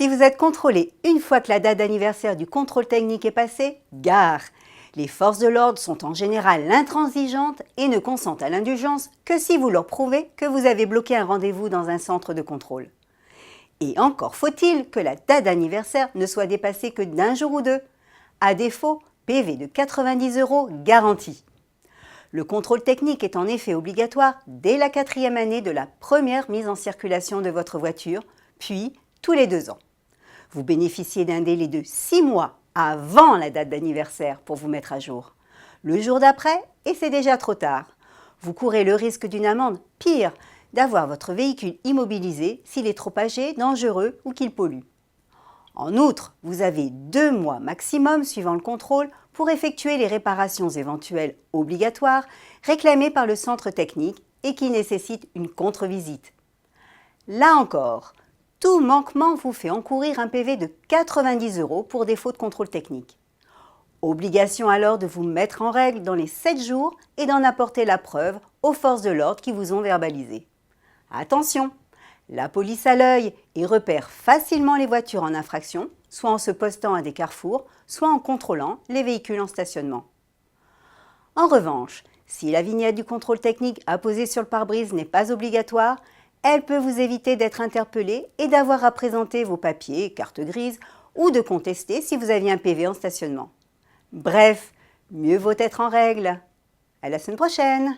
Si vous êtes contrôlé une fois que la date d'anniversaire du contrôle technique est passée, gare! Les forces de l'ordre sont en général intransigeantes et ne consentent à l'indulgence que si vous leur prouvez que vous avez bloqué un rendez-vous dans un centre de contrôle. Et encore faut-il que la date d'anniversaire ne soit dépassée que d'un jour ou deux. À défaut, PV de 90 € garanti. Le contrôle technique est en effet obligatoire dès la 4e année de la première mise en circulation de votre voiture, puis tous les 2 ans. Vous bénéficiez d'un délai de 6 mois avant la date d'anniversaire pour vous mettre à jour. Le jour d'après, et c'est déjà trop tard. Vous courez le risque d'une amende, pire, d'avoir votre véhicule immobilisé s'il est trop âgé, dangereux ou qu'il pollue. En outre, vous avez 2 mois maximum suivant le contrôle pour effectuer les réparations éventuelles obligatoires réclamées par le centre technique et qui nécessitent une contre-visite. Là encore, tout manquement vous fait encourir un PV de 90 € pour défaut de contrôle technique. Obligation alors de vous mettre en règle dans les 7 jours et d'en apporter la preuve aux forces de l'ordre qui vous ont verbalisé. Attention, la police a l'œil et repère facilement les voitures en infraction, soit en se postant à des carrefours, soit en contrôlant les véhicules en stationnement. En revanche, si la vignette du contrôle technique apposée sur le pare-brise n'est pas obligatoire, elle peut vous éviter d'être interpellé et d'avoir à présenter vos papiers, carte grise, ou de contester si vous aviez un PV en stationnement. Bref, mieux vaut être en règle. À la semaine prochaine!